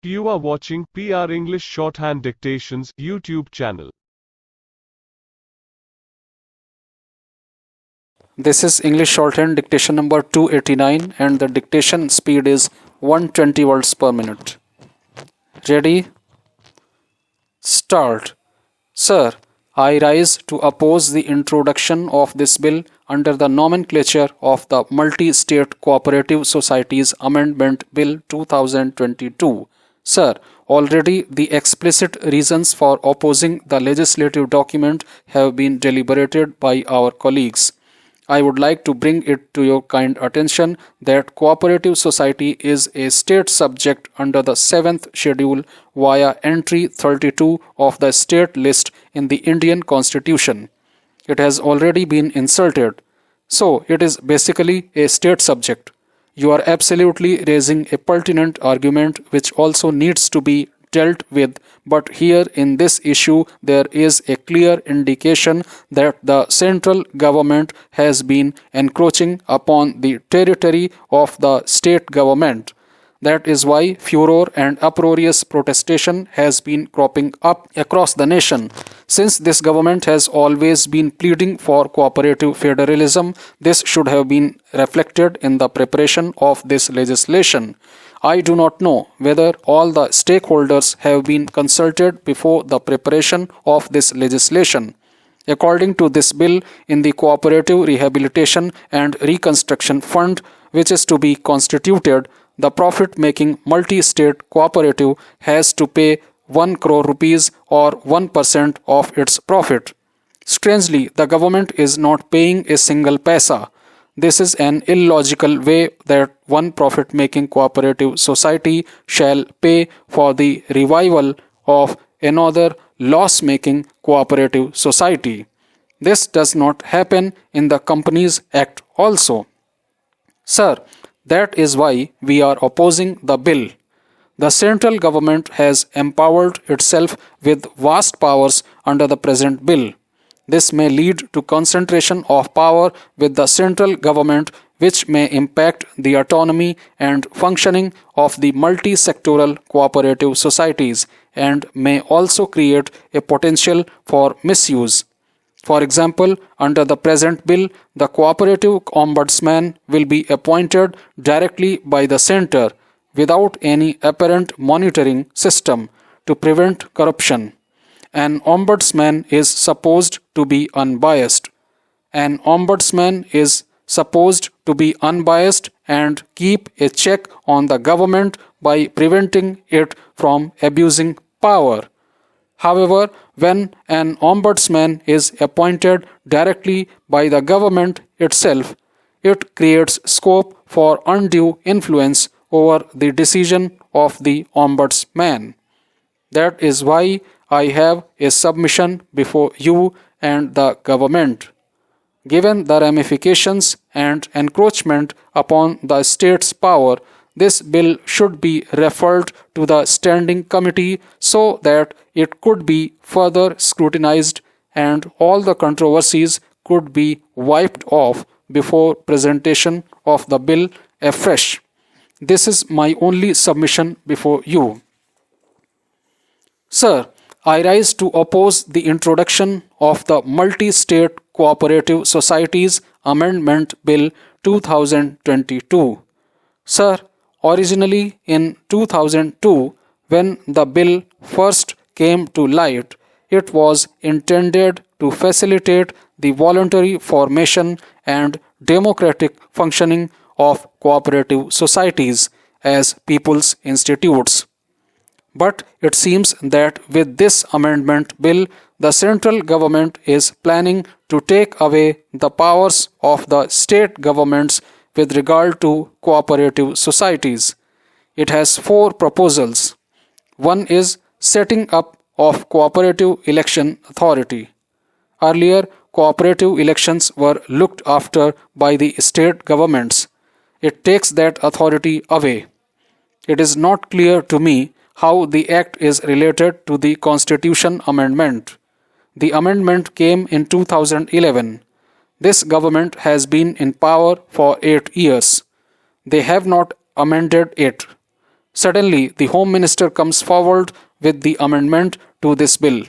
You are watching PR English Shorthand Dictations YouTube channel. This is English Shorthand dictation number 289 and the dictation speed is 120 words per minute. Ready? Start. Sir, I rise to oppose the introduction of this bill under the nomenclature of the Multi-State Cooperative Societies Amendment Bill 2022. Sir, already the explicit reasons for opposing the legislative document have been deliberated by our colleagues. I would like to bring it to your kind attention that cooperative society is a state subject under the 7th schedule via entry 32 of the state list in the Indian Constitution. It has already been inserted, so it is basically a state subject. You are absolutely raising a pertinent argument which also needs to be dealt with, but here in this issue there is a clear indication that the central government has been encroaching upon the territory of the state government. That is why furor and uproarious protestation has been cropping up across the nation. Since this government has always been pleading for cooperative federalism, this should have been reflected in the preparation of this legislation. I do not know whether all the stakeholders have been consulted before the preparation of this legislation. According to this bill, in the Cooperative Rehabilitation and Reconstruction Fund, which is to be constituted, the profit-making multi-state cooperative has to pay 1 crore rupees or 1% of its profit. Strangely, the government is not paying a single paisa. This is an illogical way that one profit-making cooperative society shall pay for the revival of another loss-making cooperative society. This does not happen in the Companies Act also. Sir, that is why we are opposing the bill. The central government has empowered itself with vast powers under the present bill. This may lead to concentration of power with the central government, which may impact the autonomy and functioning of the multi-sectoral cooperative societies and may also create a potential for misuse. For example, under the present bill, the cooperative ombudsman will be appointed directly by the center without any apparent monitoring system to prevent corruption. An ombudsman is supposed to be unbiased. An ombudsman is supposed to be unbiased and keep a check on the government by preventing it from abusing power. However, when an ombudsman is appointed directly by the government itself, it creates scope for undue influence over the decision of the ombudsman. That is why I have a submission before you and the government. Given the ramifications and encroachment upon the state's power, this bill should be referred to the standing committee so that it could be further scrutinized and all the controversies could be wiped off before presentation of the bill afresh. This is my only submission before you. Sir, I rise to oppose the introduction of the Multi-State Cooperative Societies Amendment Bill 2022. Sir, originally in 2002, when the bill first came to light, it was intended to facilitate the voluntary formation and democratic functioning of cooperative societies as people's institutes. But it seems that with this amendment bill, the central government is planning to take away the powers of the state governments with regard to cooperative societies. It has 4 proposals. One is setting up of cooperative election authority. Earlier, cooperative elections were looked after by the state governments. It takes that authority away. It is not clear to me how the act is related to the Constitution amendment. The amendment came in 2011. This government has been in power for 8 years. They have not amended it. Suddenly, the Home Minister comes forward with the amendment to this bill.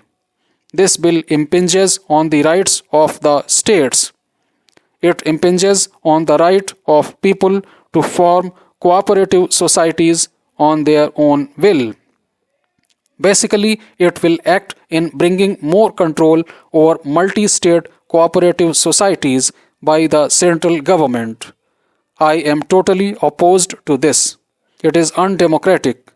This bill impinges on the rights of the states. It impinges on the right of people to form cooperative societies on their own will. Basically, it will act in bringing more control over multi-state cooperative societies by the central government. I am totally opposed to this. It is undemocratic.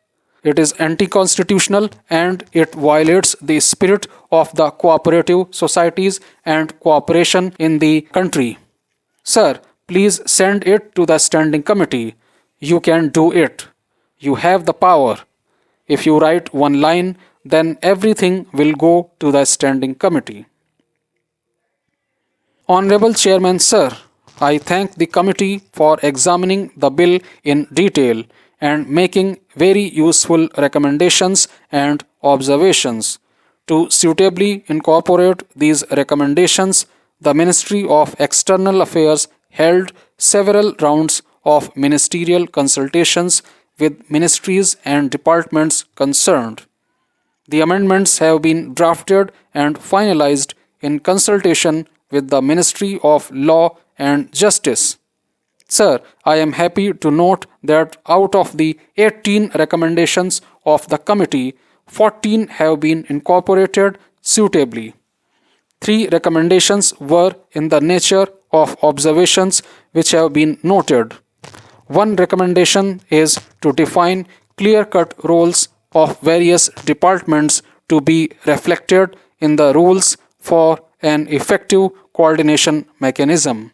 It is anti-constitutional and it violates the spirit of the cooperative societies and cooperation in the country. Sir, please send it to the standing committee. You can do it. You have the power. If you write one line, then everything will go to the standing committee. Honorable Chairman, sir, I thank the committee for examining the bill in detail and making very useful recommendations and observations. To suitably incorporate these recommendations, the Ministry of External Affairs held several rounds of ministerial consultations with ministries and departments concerned. The amendments have been drafted and finalized in consultation with the Ministry of Law and Justice. Sir, I am happy to note that out of the 18 recommendations of the committee, 14 have been incorporated suitably. 3 recommendations were in the nature of observations which have been noted. One recommendation is to define clear-cut roles of various departments to be reflected in the rules for an effective coordination mechanism.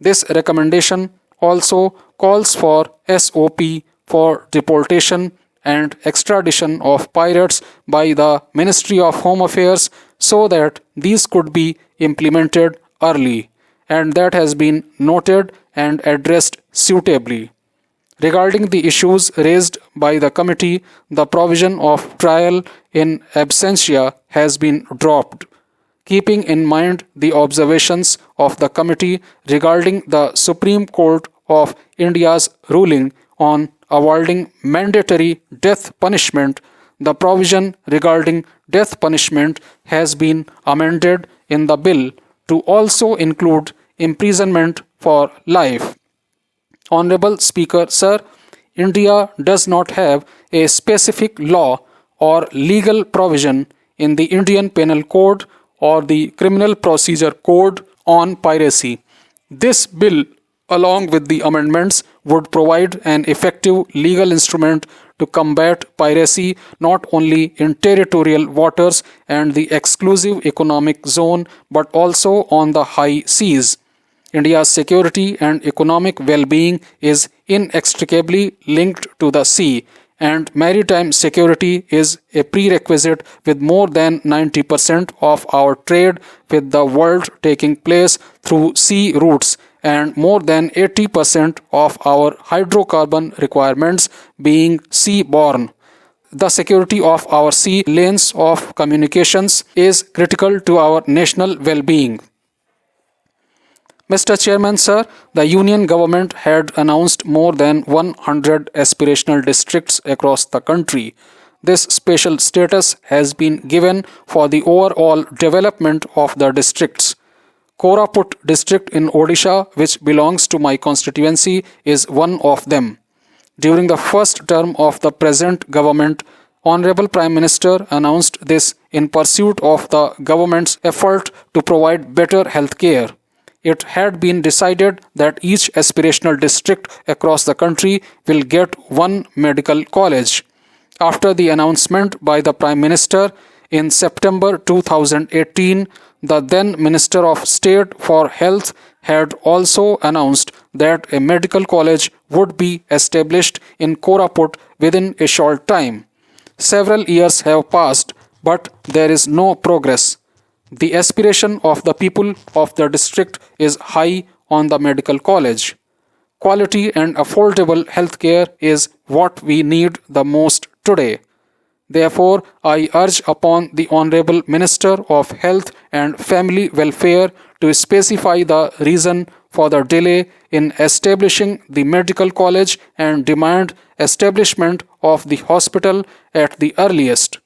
This recommendation also calls for SOP for deportation and extradition of pirates by the Ministry of Home Affairs so that these could be implemented early, and that has been noted and addressed suitably. Regarding the issues raised by the committee, the provision of trial in absentia has been dropped. Keeping in mind the observations of the committee regarding the Supreme Court of India's ruling on awarding mandatory death punishment, the provision regarding death punishment has been amended in the bill to also include imprisonment for life. Honorable Speaker, sir, India does not have a specific law or legal provision in the Indian Penal Code or the Criminal Procedure Code on piracy. This bill, along with the amendments, would provide an effective legal instrument to combat piracy not only in territorial waters and the exclusive economic zone but also on the high seas. India's security and economic well-being is inextricably linked to the sea, and maritime security is a prerequisite, with more than 90% of our trade with the world taking place through sea routes and more than 80% of our hydrocarbon requirements being seaborne. The security of our sea lanes of communications is critical to our national well-being. Mr. Chairman, sir, the Union government had announced more than 100 aspirational districts across the country. This special status has been given for the overall development of the districts. Koraput district in Odisha, which belongs to my constituency, is one of them. During the first term of the present government, Honorable Prime Minister announced this in pursuit of the government's effort to provide better health care. It had been decided that each aspirational district across the country will get one medical college. After the announcement by the Prime Minister in September 2018, the then Minister of State for Health had also announced that a medical college would be established in Koraput within a short time. Several years have passed, but there is no progress. The aspiration of the people of the district is high on the medical college. Quality and affordable healthcare is what we need the most today. Therefore, I urge upon the Honorable Minister of Health and Family Welfare to specify the reason for the delay in establishing the medical college and demand establishment of the hospital at the earliest.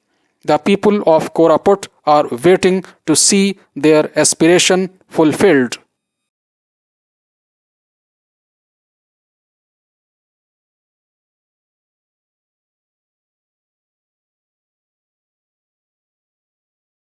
The people of Koraput are waiting to see their aspiration fulfilled.